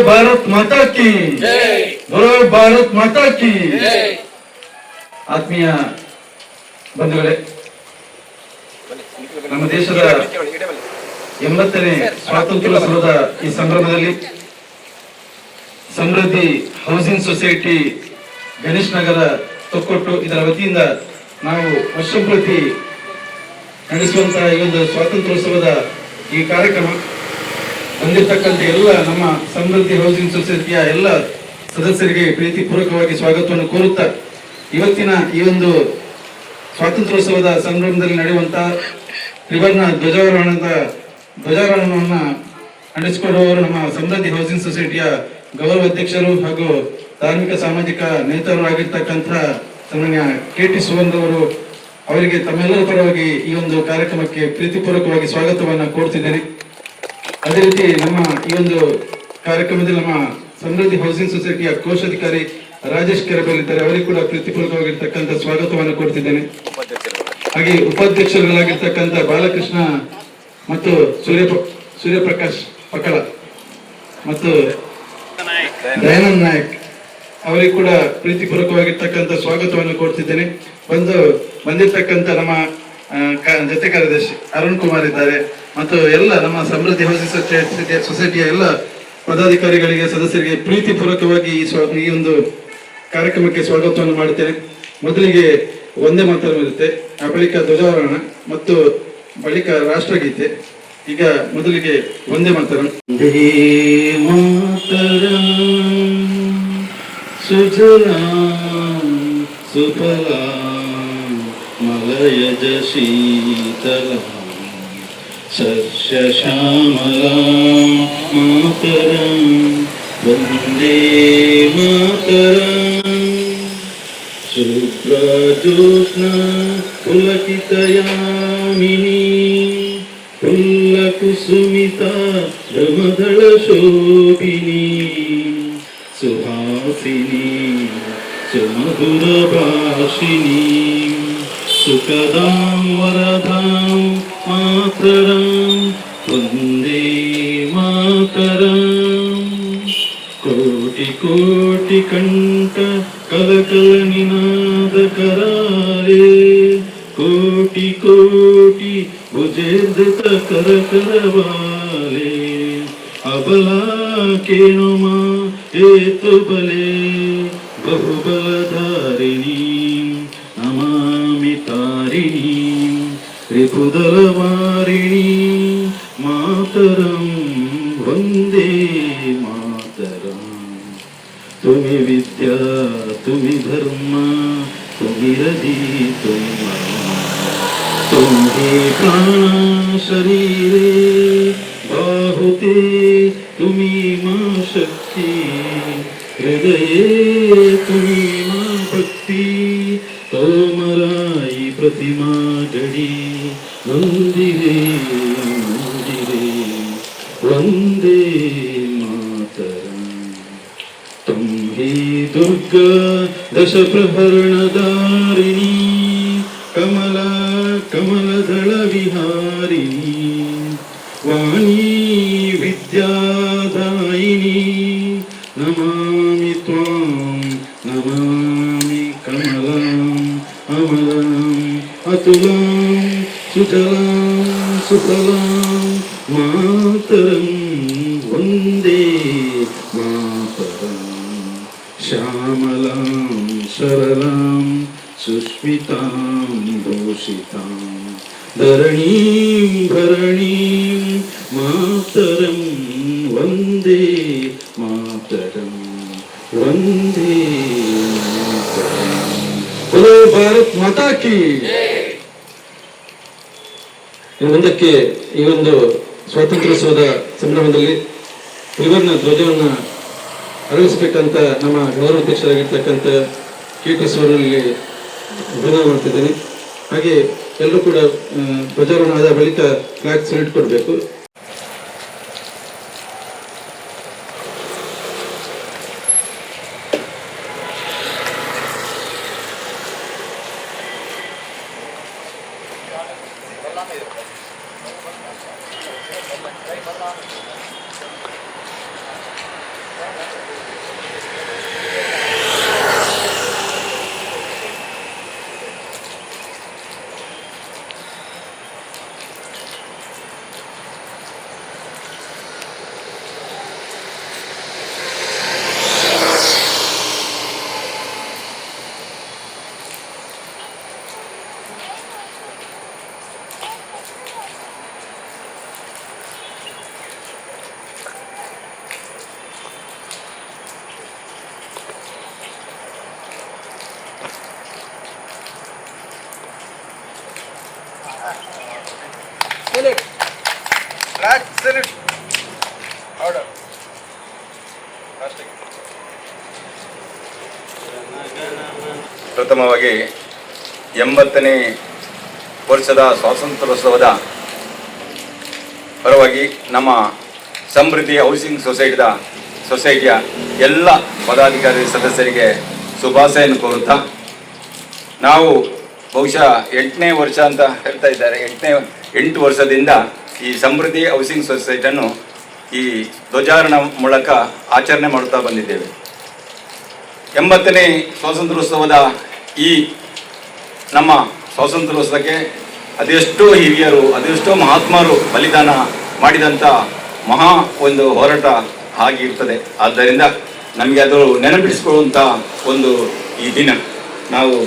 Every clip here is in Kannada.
ಭಾರತ್ ಮಾತಾ ಕಿ ಬೋಲೋ ಭಾರತ್ ಮಾತಾ ಕಿ. ಆತ್ಮೀಯ ಬಂಧುಗಳೇ, ನಮ್ಮ ದೇಶದ 80ನೇ ಸ್ವಾತಂತ್ರ್ಯೋತ್ಸವದ ಈ ಸಂಭ್ರಮದಲ್ಲಿ ಸಮೃದ್ಧಿ ಹೌಸಿಂಗ್ ಸೊಸೈಟಿ ಗಣೇಶ್ ನಗರ ತೊಕ್ಕೊಟ್ಟು ಇದರ ವತಿಯಿಂದ ನಾವು ವರ್ಷಂಪ್ರತಿ ನಡೆಸುವಂತಹ ಈ ಒಂದು ಸ್ವಾತಂತ್ರ್ಯೋತ್ಸವದ ಈ ಕಾರ್ಯಕ್ರಮ ಬಂದಿರತಕ್ಕಂಥ ಎಲ್ಲ ನಮ್ಮ ಸಮೃದ್ಧಿ ಹೌಸಿಂಗ್ ಸೊಸೈಟಿಯ ಎಲ್ಲ ಸದಸ್ಯರಿಗೆ ಪ್ರೀತಿಪೂರ್ವಕವಾಗಿ ಸ್ವಾಗತವನ್ನು ಕೋರುತ್ತಾ, ಇವತ್ತಿನ ಈ ಒಂದು ಸ್ವಾತಂತ್ರ್ಯೋತ್ಸವದ ಸಂಭ್ರಮದಲ್ಲಿ ನಡೆಯುವಂತಹ ತ್ರಿವರ್ಣ ಧ್ವಜಾರೋಹಣವನ್ನು ನಡೆಸಿಕೊಡುವವರು ನಮ್ಮ ಸಮೃದ್ಧಿ ಹೌಸಿಂಗ್ ಸೊಸೈಟಿಯ ಗೌರವ ಅಧ್ಯಕ್ಷರು ಹಾಗೂ ಧಾರ್ಮಿಕ ಸಾಮಾಜಿಕ ನೇತಾರರು ಆಗಿರ್ತಕ್ಕಂಥ ಸನ್ಮಾನ್ಯ KT ಸುವರ್ಣ ಅವರು. ಅವರಿಗೆ ತಮ್ಮೆಲ್ಲರ ಪರವಾಗಿ ಈ ಒಂದು ಕಾರ್ಯಕ್ರಮಕ್ಕೆ ಪ್ರೀತಿಪೂರ್ವಕವಾಗಿ ಸ್ವಾಗತವನ್ನು ಕೋರುತ್ತಿದ್ದೇನೆ. ಅದೇ ರೀತಿ ನಮ್ಮ ಈ ಒಂದು ಕಾರ್ಯಕ್ರಮದಲ್ಲಿ ನಮ್ಮ ಸಮೃದ್ಧಿ ಹೌಸಿಂಗ್ ಸೊಸೈಟಿಯ ಕೋಶಾಧಿಕಾರಿ ರಾಜೇಶ್ ಕೆರಬೇಲ್ ಇದ್ದಾರೆ, ಅವರಿಗೆ ಕೂಡ ಪ್ರೀತಿಪೂರ್ವಕವಾಗಿರ್ತಕ್ಕಂಥ ಸ್ವಾಗತವನ್ನು ಕೋರುತ್ತಿದ್ದೇನೆ. ಹಾಗೆ ಉಪಾಧ್ಯಕ್ಷರುಗಳಾಗಿರ್ತಕ್ಕಂಥ ಬಾಲಕೃಷ್ಣ ಮತ್ತು ಸೂರ್ಯಪ್ರಕಾಶ್ ಪಕಳ ಮತ್ತು ದಯಾನಂದ್ ನಾಯಕ್ ಅವರಿಗೆ ಕೂಡ ಪ್ರೀತಿಪೂರ್ವಕವಾಗಿರ್ತಕ್ಕಂಥ ಸ್ವಾಗತವನ್ನು ಕೋರ್ತಿದ್ದೇನೆ. ಬಂದಿರ್ತಕ್ಕಂಥ ನಮ್ಮ ಜೊತೆ ಕಾರ್ಯದರ್ಶಿ ಅರುಣ್ ಕುಮಾರ್ ಇದ್ದಾರೆ ಮತ್ತು ಎಲ್ಲ ನಮ್ಮ ಸಮೃದ್ಧಿ ಹೌಸಿಂಗ್ ಸೊಸೈಟಿಯ ಎಲ್ಲ ಪದಾಧಿಕಾರಿಗಳಿಗೆ ಸದಸ್ಯರಿಗೆ ಪ್ರೀತಿಪೂರ್ವಕವಾಗಿ ಈ ಒಂದು ಕಾರ್ಯಕ್ರಮಕ್ಕೆ ಸ್ವಾಗತವನ್ನು ಮಾಡುತ್ತೇನೆ. ಮೊದಲಿಗೆ ಒಂದೇ ಮಾತರಂ ಇರುತ್ತೆ, ಆ ಬಳಿಕ ಧ್ವಜಾರೋಹಣ ಮತ್ತು ಬಳಿಕ ರಾಷ್ಟ್ರಗೀತೆ. ಈಗ ಮೊದಲಿಗೆ ಒಂದೇ ಮಾತರಂ. ಸುಜಲಾಂ ಸುಫಲಾಂ ಮಲಯಜ ಶೀತಲಾಂ ಸಸ್ಯಶ್ಯಾಮಲಾಂ ಮಾತರಂ ವಂದೇ ಮಾತರಂ. ಶುಭ್ರಜ್ಯೋತ್ಸ್ನಾ ಪುಲಕಿತಯಾಮಿನೀ ಫುಲ್ಲಕುಸುಮಿತಾ ಪ್ರಮದಳ ಶೋಭಿನೀ ಸುಹಾಸಿನಿ ಸುಮಧುರ ಭಾಷಿಣಿ ಸುಖದಾಂ ವರದಾಂ ಮಾತರಂ ವಂದೇ ಮಾತರಂ. ಕೋಟಿ ಕೋಟಿ ಕಂಠ ಕಲಕಲ ನಿನಾದ ಕರಾಳೆ ಕೋಟಿ ಕೋಟಿ ಭುಜೇರ್ಧೃತ ಕರ ಕರವಾಲೆ ಅಬಲಾ ಕೇಣುಮಾ ಏತು ಬಲೆ ಬಹುಬಲಧಾರಿಣಿ ನಮಾಮಿ ತಾರಿಣಿ ರಿಪುದಲವಾರಿಣಿ ಮಾತರಂ ವಂದೇ ಮಾತರಂ. ತುಮಿ ವಿದ್ಯಾ ತುಮಿ ಧರ್ಮ ತುಮಿ ರದಿ ತುಮಿ ಮರ್ಮ ತುಮಿ ಪ್ರಾಣ ಶರೀರೇ ಬಾಹುತೆ ತುಮಿ ಮಾ ಶಕ್ತಿ ಹೃದಯೇ ತುಮಿ ಮಾ ಭಕ್ತಿ ತೋಮರಾಯಿ ಪ್ರತಿಮಾ ಗಡಿ ಮಂದಿರೇ ಮಂದಿರೇ ವಂದೇ ಮಾತರಂ. ತುಂಬಿ ದುರ್ಗಾ ದಶ ಪ್ರಹರಣಧಾರಿಣಿ ಕಮಲ ಕಮಲದಳ ವಿಹಾರಿಣಿ ವಾಣಿ ವಿದ್ಯಾದಾಯಿನಿ ನಮಾಮಿ ತ್ವಾಂ ನಮಾಮಿ ಕಮಲಾಂ ಅಮಲಾಂ ಅತುಲಾಂ ಸುಜಲಾಂ ಸುಫಲಾಂ ಮಾತರಂ ವಂದೇ ಮಾತರಂ. ಶ್ಯಾಮಲಾಂ ಸರಳಾಂ ಸುಸ್ಮಿತಾಂ ಭೂಷಿತಾಂ ಧರಣೀಂ ಭರಣೀಂ ಮಾತರಂ ವಂದೇ ಮಾತರಂ ವಂದೇ ಮಾತರಂ. ಬೋಲೋ ಭಾರತ್ ಮಾತಾ ಕಿ. ಮುಂದಕ್ಕೆ ಈ ಒಂದು ಸ್ವಾತಂತ್ರ್ಯೋತ್ಸವದ ಸಂಭ್ರಮದಲ್ಲಿ ತ್ರಿವರ್ಣ ಧ್ವಜವನ್ನು ಅರಳಿಸಬೇಕಂತ ನಮ್ಮ ಗೌರವಾಧ್ಯಕ್ಷರಾಗಿರ್ತಕ್ಕಂಥ KT ಸುವರ್ಣರಿಗೆ ವಿನಂತಿ ಮಾಡ್ತಿದ್ದೇನೆ. ಹಾಗೆ ಎಲ್ಲರೂ ಕೂಡ ಧ್ವಜಾರೋಹಣ ಆದ ಬಳಿಕ ಫ್ಲಾಗ್ ಸಲ್ಯೂಟ್ ಕೊಡಬೇಕು. ಪ್ರಥಮವಾಗಿ 80ನೇ ವರ್ಷದ ಸ್ವಾತಂತ್ರ್ಯೋತ್ಸವದ ಪರವಾಗಿ ನಮ್ಮ ಸಮೃದ್ಧಿ ಹೌಸಿಂಗ್ ಸೊಸೈಟಿಯ ಎಲ್ಲ ಪದಾಧಿಕಾರಿ ಸದಸ್ಯರಿಗೆ ಶುಭಾಶಯನ್ನು ಕೋರುತ್ತಾ, ನಾವು ಬಹುಶಃ 8ನೇ ವರ್ಷ ಅಂತ ಹೇಳ್ತಾ ಇದ್ದಾರೆ. 8 ವರ್ಷದಿಂದ ಈ ಸಮೃದ್ಧಿ ಹೌಸಿಂಗ್ ಸೊಸೈಟಿಯನ್ನು ಈ ಧ್ವಜಾರೋಹಣ ಮೂಲಕ ಆಚರಣೆ ಮಾಡುತ್ತಾ ಬಂದಿದ್ದೇವೆ. 80ನೇ ಸ್ವಾತಂತ್ರ್ಯೋತ್ಸವದ ಈ ನಮ್ಮ ಸ್ವಾತಂತ್ರ್ಯೋತ್ಸವಕ್ಕೆ ಅದೆಷ್ಟೋ ಹಿರಿಯರು, ಅದೆಷ್ಟೋ ಮಹಾತ್ಮರು ಬಲಿದಾನ ಮಾಡಿದಂಥ ಮಹಾ ಒಂದು ಹೋರಾಟ ಆಗಿರ್ತದೆ. ಆದ್ದರಿಂದ ನಮಗೆ ಅದು ನೆನಪಿಸಿಕೊಳ್ಳುವಂಥ ಒಂದು ಈ ದಿನ, ನಾವು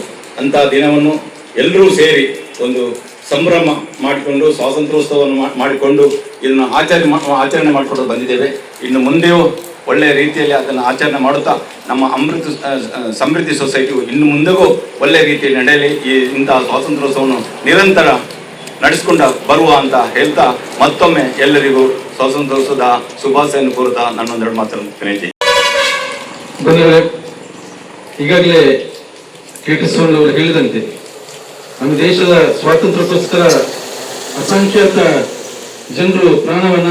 ಅಂಥ ದಿನವನ್ನು ಎಲ್ಲರೂ ಸೇರಿ ಒಂದು ಸಂಭ್ರಮ ಮಾಡಿಕೊಂಡು ಸ್ವಾತಂತ್ರ್ಯೋತ್ಸವವನ್ನು ಮಾಡಿಕೊಂಡು ಇದನ್ನು ಆಚರಣೆ ಮಾಡಿಕೊಂಡು ಬಂದಿದ್ದೇವೆ. ಇನ್ನು ಮುಂದೆಯೂ ಒಳ್ಳೆಯ ರೀತಿಯಲ್ಲಿ ಅದನ್ನು ಆಚರಣೆ ಮಾಡುತ್ತಾ ನಮ್ಮ ಸಮೃದ್ಧಿ ಸೊಸೈಟಿಯು ಇನ್ನು ಮುಂದೆಗೂ ಒಳ್ಳೆಯ ರೀತಿಯಲ್ಲಿ ನಡೆಯಲಿ, ಇಂತಹ ಸ್ವಾತಂತ್ರ್ಯೋತ್ಸವವನ್ನು ನಿರಂತರ ನಡೆಸಿಕೊಂಡು ಬರುವ ಅಂತ ಹೇಳ್ತಾ ಮತ್ತೊಮ್ಮೆ ಎಲ್ಲರಿಗೂ ಸ್ವಾತಂತ್ರ್ಯೋತ್ಸವದ ಶುಭಾಶಯನ್ನು ಕೋರುತ್ತಾ ನನ್ನೊಂದೆರಡು ಮಾತನ್ನು ವಿನಂತಿ. ಈಗಾಗಲೇ ಕೆ.ಟಿ. ಸೋಮಣ್ಣ ಅವರು ಹೇಳಿದಂತೆ ನಮ್ಮ ದೇಶದ ಸ್ವಾತಂತ್ರ್ಯಕ್ಕೋಸ್ಕರ ಅಸಂಖ್ಯಾತ ಜನರು ಪ್ರಾಣವನ್ನ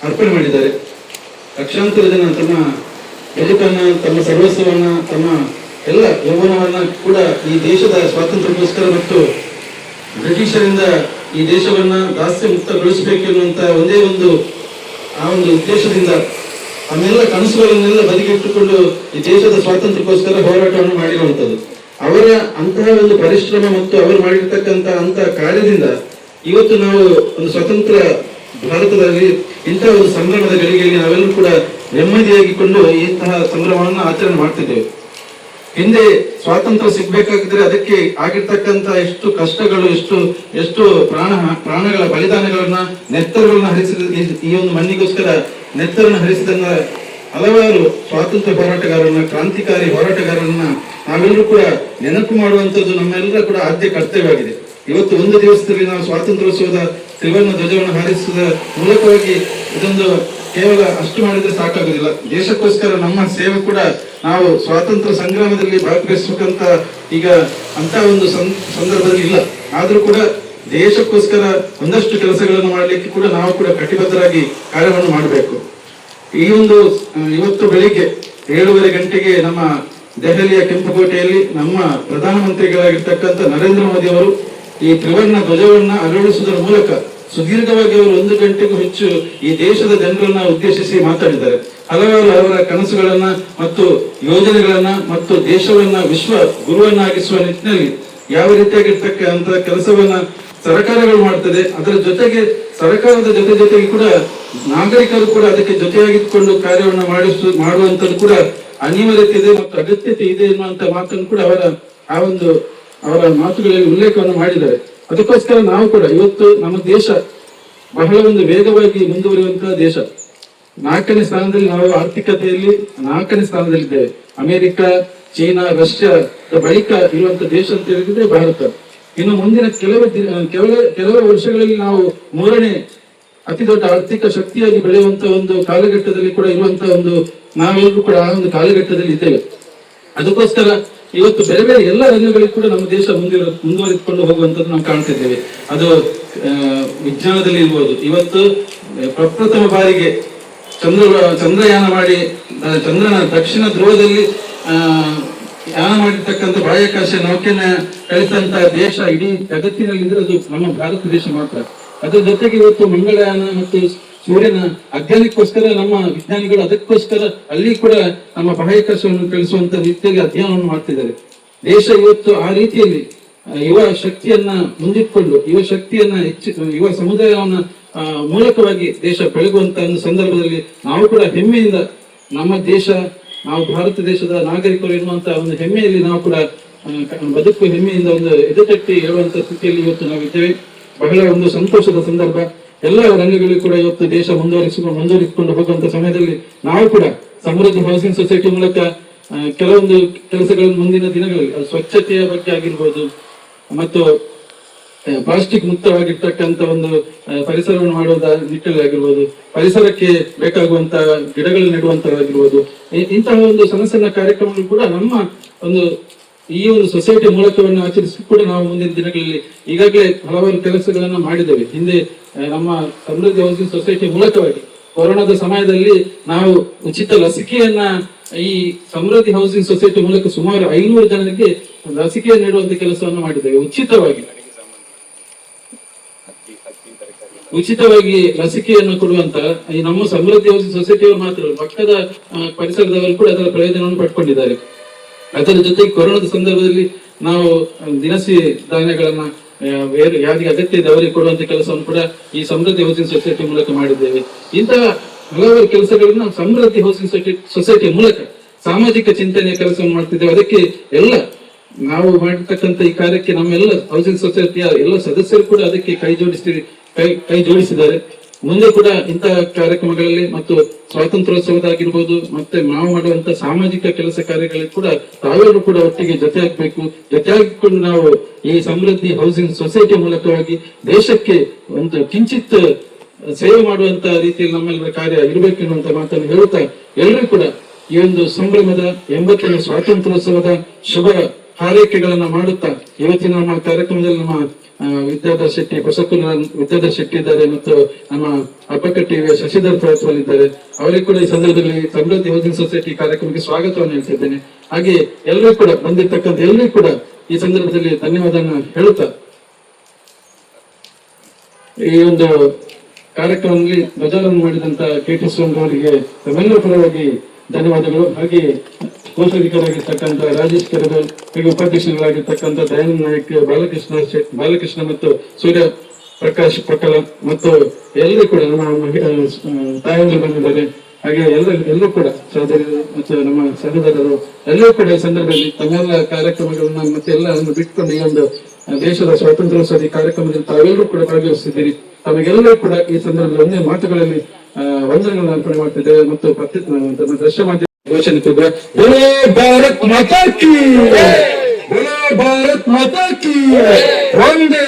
ಅರ್ಪಣೆ ಮಾಡಿದ್ದಾರೆ. ಲಕ್ಷಾಂತರ ಜನ ತಮ್ಮ ಬದುಕನ್ನ, ತಮ್ಮ ಸರ್ವಸ್ವವನ್ನ, ತಮ್ಮ ಎಲ್ಲ ಯೌವನವನ್ನ ಕೂಡ ಈ ದೇಶದ ಸ್ವಾತಂತ್ರ್ಯಕ್ಕೋಸ್ಕರ ಮತ್ತು ಬ್ರಿಟಿಷರಿಂದ ಈ ದೇಶವನ್ನ ದಾಸ್ಯ ಮುಕ್ತಗೊಳಿಸಬೇಕು ಎನ್ನುವಂತ ಒಂದೇ ಒಂದು ಉದ್ದೇಶದಿಂದ ತಮ್ಮೆಲ್ಲ ಕನಸುಗಳನ್ನೆಲ್ಲ ಬದಿಗಿಟ್ಟುಕೊಂಡು ಈ ದೇಶದ ಸ್ವಾತಂತ್ರ್ಯಕ್ಕೋಸ್ಕರ ಹೋರಾಟವನ್ನು ಮಾಡಿರುವಂಥದ್ದು. ಅವರ ಅಂತಹ ಒಂದು ಪರಿಶ್ರಮ ಮತ್ತು ಅವರು ಮಾಡಿರ್ತಕ್ಕಂಥ ಅಂತ ಕಾರ್ಯದಿಂದ ಇವತ್ತು ನಾವು ಒಂದು ಸ್ವತಂತ್ರ ಭಾರತದಲ್ಲಿ ಇಂತಹ ಒಂದು ಸಂಭ್ರಮದ ಗಳಿಗೆಯಲ್ಲಿ ನಾವೆಲ್ಲರೂ ಕೂಡ ನೆಮ್ಮದಿಯಾಗಿಕೊಂಡು ಇಂತಹ ಸಂಭ್ರಮವನ್ನು ಆಚರಣೆ ಮಾಡ್ತಿದ್ದೇವೆ. ಹಿಂದೆ ಸ್ವಾತಂತ್ರ್ಯ ಸಿಗ್ಬೇಕಾಗಿದ್ರೆ ಅದಕ್ಕೆ ಆಗಿರ್ತಕ್ಕಂಥ ಎಷ್ಟು ಕಷ್ಟಗಳು, ಎಷ್ಟು ಪ್ರಾಣಗಳ ಬಲಿದಾನಗಳನ್ನ, ನೆತ್ತರಗಳನ್ನ ಹರಿಸಿದ ಈ ಒಂದು ಮಣ್ಣಿಗೋಸ್ಕರ ನೆತ್ತರನ್ನು ಹರಿಸಿದನ್ನ ಹಲವಾರು ಸ್ವಾತಂತ್ರ್ಯ ಹೋರಾಟಗಾರರನ್ನ, ಕ್ರಾಂತಿಕಾರಿ ಹೋರಾಟಗಾರರನ್ನ ನಾವೆಲ್ಲರೂ ಕೂಡ ನೆನಪು ಮಾಡುವಂಥದ್ದು ನಮ್ಮೆಲ್ಲರ ಕೂಡ ಆದ್ಯ ಕರ್ತವ್ಯವಾಗಿದೆ. ಇವತ್ತು ಒಂದು ದಿವಸದಲ್ಲಿ ನಾವು ಸ್ವಾತಂತ್ರ್ಯೋತ್ಸವದ ತ್ರಿವರ್ಣ ಧ್ವಜವನ್ನು ಹಾರಿಸುವ ಮೂಲಕವಾಗಿ ಇದೊಂದು ಕೇವಲ ಅಷ್ಟು ಮಾಡಿದ್ರೆ ಸಾಕಾಗುದಿಲ್ಲ. ದೇಶಕ್ಕೋಸ್ಕರ ನಮ್ಮ ಸೇವೆ ಕೂಡ ನಾವು ಸ್ವಾತಂತ್ರ್ಯ ಸಂಗ್ರಾಮದಲ್ಲಿ ಭಾಗವಹಿಸಬೇಕಂತ ಈಗ ಅಂತ ಒಂದು ಸಂದರ್ಭದಲ್ಲಿ ಇಲ್ಲ. ಆದ್ರೂ ಕೂಡ ದೇಶಕ್ಕೋಸ್ಕರ ಒಂದಷ್ಟು ಕೆಲಸಗಳನ್ನು ಮಾಡಲಿಕ್ಕೆ ಕೂಡ ನಾವು ಕೂಡ ಕಟಿಬದ್ಧರಾಗಿ ಕಾರ್ಯವನ್ನು ಮಾಡಬೇಕು. ಈ ಒಂದು ಇವತ್ತು ಬೆಳಿಗ್ಗೆ 7:30 ಗಂಟೆಗೆ ನಮ್ಮ ದೆಹಲಿಯ ಕೆಂಪುಕೋಟೆಯಲ್ಲಿ ನಮ್ಮ ಪ್ರಧಾನಮಂತ್ರಿಗಳಾಗಿರ್ತಕ್ಕಂಥ ನರೇಂದ್ರ ಮೋದಿ ಅವರು ಈ ತ್ರಿವರ್ಣ ಧ್ವಜವನ್ನ ಅರಳಿಸುವುದರ ಮೂಲಕ ಸುದೀರ್ಘವಾಗಿ ಅವರು 1 ಗಂಟೆಗೂ ಹೆಚ್ಚು ಈ ದೇಶದ ಜನರನ್ನ ಉದ್ದೇಶಿಸಿ ಮಾತಾಡಿದ್ದಾರೆ. ಹಲವಾರು ಅವರ ಕನಸುಗಳನ್ನ ಮತ್ತು ಯೋಜನೆಗಳನ್ನ ಮತ್ತು ದೇಶವನ್ನ ವಿಶ್ವ ಗುರುವನ್ನಾಗಿಸುವ ನಿಟ್ಟಿನಲ್ಲಿ ಯಾವ ರೀತಿಯಾಗಿರ್ತಕ್ಕಂಥ ಕೆಲಸವನ್ನ ಸರ್ಕಾರಗಳು ಮಾಡ್ತದೆ, ಅದರ ಜೊತೆಗೆ ಸರ್ಕಾರದ ಜೊತೆಗೆ ಕೂಡ ನಾಗರಿಕರು ಕೂಡ ಅದಕ್ಕೆ ಜೊತೆಯಾಗಿದ್ದುಕೊಂಡು ಕಾರ್ಯವನ್ನು ಮಾಡುವಂತದ್ದು ಕೂಡ ಅನಿವಾರ್ಯತೆ ಇದೆ ಮತ್ತು ಅಗತ್ಯತೆ ಇದೆ ಎನ್ನುವಂತ ಮಾತನ್ನು ಕೂಡ ಅವರ ಮಾತುಗಳಲ್ಲಿ ಉಲ್ಲೇಖವನ್ನು ಮಾಡಿದ್ದಾರೆ. ಅದಕ್ಕೋಸ್ಕರ ನಾವು ಕೂಡ ಇವತ್ತು ನಮ್ಮ ದೇಶ ಬಹಳ ಒಂದು ವೇಗವಾಗಿ ಮುಂದುವರಿಯುವಂತಹ ದೇಶ. 4ನೇ ಸ್ಥಾನದಲ್ಲಿ ನಾವು ಆರ್ಥಿಕತೆಯಲ್ಲಿ 4ನೇ ಸ್ಥಾನದಲ್ಲಿದ್ದೇವೆ. ಅಮೆರಿಕ, ಚೀನಾ, ರಷ್ಯಾದ ಬಳಿಕ ಇರುವಂತಹ ದೇಶ ಅಂತ ಹೇಳಿದ್ರೆ ಭಾರತ. ಇನ್ನು ಮುಂದಿನ ಕೆಲವು ವರ್ಷಗಳಲ್ಲಿ ನಾವು 3ನೇ ಅತಿ ದೊಡ್ಡ ಆರ್ಥಿಕ ಶಕ್ತಿಯಾಗಿ ಬೆಳೆಯುವಂತಹ ಒಂದು ಕಾಲಘಟ್ಟದಲ್ಲಿ ಕೂಡ ಇರುವಂತಹ ನಾವೆಲ್ಲರೂ ಕೂಡ ಆ ಒಂದು ಕಾಲಘಟ್ಟದಲ್ಲಿ ಇದ್ದೇವೆ. ಅದಕ್ಕೋಸ್ಕರ ಇವತ್ತು ಬೇರೆ ಬೇರೆ ಎಲ್ಲ ರಂಗಗಳಿಗೂ ಕೂಡ ನಮ್ಮ ದೇಶ ಮುಂದುವರಿದುಕೊಂಡು ಹೋಗುವಂತದ್ದು ನಾವು ಕಾಣ್ತಿದ್ದೇವೆ. ಅದು ವಿಜ್ಞಾನದಲ್ಲಿ ಇರ್ಬೋದು. ಇವತ್ತು ಪ್ರಪ್ರಥಮ ಬಾರಿಗೆ ಚಂದ್ರಯಾನ ಮಾಡಿ ಚಂದ್ರನ ದಕ್ಷಿಣ ಧ್ರುವದಲ್ಲಿ ಯಾನ ಮಾಡಿರ್ತಕ್ಕಂಥ ಬಾಹ್ಯಾಕಾಶ ನೌಕೆಯನ್ನ ಕಳಿಸಿದಂತ ದೇಶ ಇಡೀ ಜಗತ್ತಿನಲ್ಲಿ ಇದ್ರೆ ಅದು ನಮ್ಮ ಭಾರತ ದೇಶ ಮಾತ್ರ. ಅದರ ಜೊತೆಗೆ ಇವತ್ತು ಮಂಗಳಯಾನ ಮತ್ತು ಸೂರ್ಯನ ಅಧ್ಯಯನಕ್ಕೋಸ್ಕರ ನಮ್ಮ ವಿಜ್ಞಾನಿಗಳು ಅದಕ್ಕೋಸ್ಕರ ಅಲ್ಲಿ ಕೂಡ ನಮ್ಮ ಬಾಹ್ಯಾಕಾಶವನ್ನು ಕಳಿಸುವಂತ ರೀತಿಯಲ್ಲಿ ಅಧ್ಯಯನವನ್ನು ಮಾಡ್ತಿದ್ದಾರೆ. ದೇಶ ಇವತ್ತು ಆ ರೀತಿಯಲ್ಲಿ ಯುವ ಶಕ್ತಿಯನ್ನ ಮುಂದಿಟ್ಕೊಂಡು ಯುವ ಶಕ್ತಿಯನ್ನ ಯುವ ಸಮುದಾಯವನ್ನ ಮೂಲಕವಾಗಿ ದೇಶ ಬೆಳಗುವಂತ ಒಂದು ಸಂದರ್ಭದಲ್ಲಿ ನಾವು ಕೂಡ ಹೆಮ್ಮೆಯಿಂದ ನಮ್ಮ ದೇಶ, ನಾವು ಭಾರತ ದೇಶದ ನಾಗರಿಕರು ಎನ್ನುವಂತ ಒಂದು ಹೆಮ್ಮೆಯಲ್ಲಿ ನಾವು ಕೂಡ ಬದುಕು ಹೆಮ್ಮೆಯಿಂದ ಒಂದು ಎದೆತಟ್ಟಿ ಹೇಳುವಂತ ಸ್ಥಿತಿಯಲ್ಲಿ ಇವತ್ತು ನಾವಿದ್ದೇವೆ. ಬಹಳ ಒಂದು ಸಂತೋಷದ ಸಂದರ್ಭ. ಎಲ್ಲ ರಂಗಗಳಿಗೂ ಕೂಡ ಇವತ್ತು ದೇಶ ಮುಂದುವರಿಸಿಕೊಂಡು ಹೋಗುವಂತ ಸಮಯದಲ್ಲಿ ನಾವು ಕೂಡ ಸಮೃದ್ಧಿ ಹೌಸಿಂಗ್ ಸೊಸೈಟಿ ಮೂಲಕ ಕೆಲವೊಂದು ಕೆಲಸಗಳನ್ನು ಮುಂದಿನ ದಿನಗಳಲ್ಲಿ ಸ್ವಚ್ಛತೆಯ ಬಗ್ಗೆ ಆಗಿರ್ಬೋದು ಮತ್ತು ಪ್ಲಾಸ್ಟಿಕ್ ಮುಕ್ತವಾಗಿರ್ತಕ್ಕಂಥ ಒಂದು ಪರಿಸರವನ್ನು ಮಾಡುವುದ ನಿಟ್ಟಿನಲ್ಲಿ ಆಗಿರ್ಬೋದು, ಪರಿಸರಕ್ಕೆ ಬೇಕಾಗುವಂತ ಗಿಡಗಳು ನೆಡುವಂತವಾಗಿರ್ಬೋದು, ಇಂತಹ ಒಂದು ಸಣ್ಣ ಸಣ್ಣ ಕಾರ್ಯಕ್ರಮಗಳು ಕೂಡ ನಮ್ಮ ಒಂದು ಈ ಒಂದು ಸೊಸೈಟಿ ಮೂಲಕವನ್ನು ಆಚರಿಸಿ ಕೂಡ ನಾವು ಮುಂದಿನ ದಿನಗಳಲ್ಲಿ ಈಗಾಗಲೇ ಹಲವಾರು ಕೆಲಸಗಳನ್ನ ಮಾಡಿದ್ದೇವೆ. ಹಿಂದೆ ನಮ್ಮ ಸಮೃದ್ಧಿ ಹೌಸಿಂಗ್ ಸೊಸೈಟಿ ಮೂಲಕವಾಗಿ ಕೊರೋನಾದ ಸಮಯದಲ್ಲಿ ನಾವು ಉಚಿತ ಲಸಿಕೆಯನ್ನ ಈ ಸಮೃದ್ಧಿ ಹೌಸಿಂಗ್ ಸೊಸೈಟಿ ಮೂಲಕ ಸುಮಾರು 500 ಜನರಿಗೆ ಲಸಿಕೆಯನ್ನು ನೀಡುವಂತ ಕೆಲಸವನ್ನು ಮಾಡಿದ್ದೇವೆ. ಉಚಿತವಾಗಿ ಲಸಿಕೆಯನ್ನು ಕೊಡುವಂತ ಈ ನಮ್ಮ ಸಮೃದ್ಧಿ ಹೌಸಿಂಗ್ ಸೊಸೈಟಿಯವರು ಮಾತ್ರ ಪಕ್ಕದ ಪರಿಸರದವರು ಕೂಡ ಅದರ ಪ್ರಯೋಜನವನ್ನು ಪಡ್ಕೊಂಡಿದ್ದಾರೆ. ಅದರ ಜೊತೆಗೆ ಕೊರೋನಾದ ಸಂದರ್ಭದಲ್ಲಿ ನಾವು ದಿನಸಿ ಧಾನ್ಯಗಳನ್ನ ಯಾರಿಗೆ ಅಗತ್ಯ ಇದೆ ಅವರಿಗೆ ಕೊಡುವಂತ ಕೆಲಸವನ್ನು ಕೂಡ ಈ ಸಮೃದ್ಧಿ ಹೌಸಿಂಗ್ ಸೊಸೈಟಿ ಮೂಲಕ ಮಾಡಿದ್ದೇವೆ. ಇಂತಹ ಹಲವಾರು ಕೆಲಸಗಳನ್ನ ಸಮೃದ್ಧಿ ಹೌಸಿಂಗ್ ಸೊಸೈಟಿ ಮೂಲಕ ಸಾಮಾಜಿಕ ಚಿಂತನೆಯ ಕೆಲಸವನ್ನು ಮಾಡ್ತಿದ್ದೇವೆ. ಅದಕ್ಕೆ ಎಲ್ಲ ನಾವು ಮಾಡಿರ್ತಕ್ಕಂಥ ಈ ಕಾರ್ಯಕ್ಕೆ ನಮ್ಮೆಲ್ಲ ಹೌಸಿಂಗ್ ಸೊಸೈಟಿಯ ಎಲ್ಲ ಸದಸ್ಯರು ಕೂಡ ಅದಕ್ಕೆ ಕೈ ಜೋಡಿಸಿದ್ದಾರೆ. ಮುಂದೆ ಕೂಡ ಇಂತಹ ಕಾರ್ಯಕ್ರಮಗಳಲ್ಲಿ ಮತ್ತು ಸ್ವಾತಂತ್ರ್ಯೋತ್ಸವದಾಗಿರ್ಬೋದು ಮತ್ತೆ ನಾವು ಮಾಡುವಂತ ಸಾಮಾಜಿಕ ಕೆಲಸ ಕಾರ್ಯಗಳಲ್ಲಿ ಕೂಡ ತಾವೆಲ್ಲರೂ ಕೂಡ ಒಟ್ಟಿಗೆ ಜೊತೆಯಾಗಿಕೊಂಡು ನಾವು ಈ ಸಮೃದ್ಧಿ ಹೌಸಿಂಗ್ ಸೊಸೈಟಿ ಮೂಲಕವಾಗಿ ದೇಶಕ್ಕೆ ಒಂದು ಕಿಂಚಿತ್ ಸೇವೆ ಮಾಡುವಂತ ರೀತಿಯಲ್ಲಿ ನಮ್ಮೆಲ್ಲರ ಕಾರ್ಯ ಇರಬೇಕು ಎನ್ನುವಂತ ಮಾತನ್ನು ಹೇಳುತ್ತಾ ಎಲ್ಲರೂ ಕೂಡ ಈ ಒಂದು ಸಂಭ್ರಮದ 80ನೇ ಸ್ವಾತಂತ್ರ್ಯೋತ್ಸವದ ಶುಭ ಹಾರೈಕೆಗಳನ್ನ ಮಾಡುತ್ತಾ ಇವತ್ತಿನ ನಮ್ಮ ಕಾರ್ಯಕ್ರಮದಲ್ಲಿ ನಮ್ಮ ವಿದ್ಯಾಧರ್ ಶೆಟ್ಟಿ ಹೊಸಕುಲ ವಿದ್ಯಾಧರ್ ಶೆಟ್ಟಿ ಇದ್ದಾರೆ ಮತ್ತು ನಮ್ಮ ಅಪ್ಪಕಟ್ಟಿ ಶಶಿಧರ್ ಪ್ರವತ್ವಲ್ ಇದ್ದಾರೆ. ಅವರಿಗೆ ಕೂಡ ಈ ಸಂದರ್ಭದಲ್ಲಿ ಸಮೃದ್ಧಿ ಹೌಸಿಂಗ್ ಸೊಸೈಟಿ ಕಾರ್ಯಕ್ರಮಕ್ಕೆ ಸ್ವಾಗತವನ್ನು ಹೇಳ್ತಿದ್ದೇನೆ. ಹಾಗೆ ಎಲ್ಲರೂ ಕೂಡ ಬಂದಿರ್ತಕ್ಕಂಥ ಎಲ್ಲರೂ ಕೂಡ ಈ ಸಂದರ್ಭದಲ್ಲಿ ಧನ್ಯವಾದವನ್ನು ಹೇಳುತ್ತಾ ಈ ಒಂದು ಕಾರ್ಯಕ್ರಮದಲ್ಲಿ ಧ್ವಜಾರೋಹಣ ಮಾಡಿದಂತ KT ಸ್ವಾಮಿ ಅವರಿಗೆ ತಮ್ಮೆಲ್ಲರ ಪರವಾಗಿ ಧನ್ಯವಾದಗಳು. ಹಾಗೆ ಕೋಶಾಧಿಕಾರಿಯಾಗಿರ್ತಕ್ಕಂಥ ರಾಜೇಶ್ ಕೆರಗೋಲ್ ಹಾಗೆ ಉಪಾಧ್ಯಕ್ಷರಾಗಿರ್ತಕ್ಕಂಥ ದಯಾನಂದ ನಾಯಕ್, ಬಾಲಕೃಷ್ಣ ಮತ್ತು ಸೂರ್ಯ ಪ್ರಕಾಶ್ ಪಕ್ಕಲ ಮತ್ತು ಎಲ್ಲರೂ ಕೂಡ ನಮ್ಮ ತಾಯಂದ್ರು ಬಂದಿದ್ದಾರೆ. ಹಾಗೆ ಎಲ್ಲರೂ ಕೂಡ ಸಹೋದರರು ಮತ್ತು ನಮ್ಮ ಸಹೋದರರು ಎಲ್ಲರೂ ಕೂಡ ಈ ಸಂದರ್ಭದಲ್ಲಿ ತಮ್ಮೆಲ್ಲ ಕಾರ್ಯಕ್ರಮಗಳನ್ನ ಮತ್ತೆ ಎಲ್ಲವನ್ನು ಬಿಟ್ಕೊಂಡು ಈ ಒಂದು ದೇಶದ ಸ್ವಾತಂತ್ರ್ಯೋತ್ಸವ ಕಾರ್ಯಕ್ರಮದಲ್ಲಿ ತಾವೆಲ್ಲರೂ ಕೂಡ ಭಾಗವಹಿಸಿದ್ದೀರಿ. ತಮಗೆಲ್ಲರೂ ಕೂಡ ಈ ಸಂದರ್ಭದಲ್ಲಿ ಒಂದೇ ಮಾತುಗಳಲ್ಲಿ ವಂದನೆಗಳನ್ನು ಅರ್ಪಣೆ ಮಾಡ್ತಿದ್ದೇವೆ ಮತ್ತು ದೃಶ್ಯ ಮಾಧ್ಯಮ ಘೋಷಣೆ ಕೂಗುವ ಬೋಲೋ ಭಾರತ್ ಮಾತಾ ಕೀ, ಬೋಲೋ ಭಾರತ್ ಮಾತಾ ಕೀ, ವಂದೇ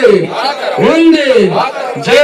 ವಂದೇ ಜೈ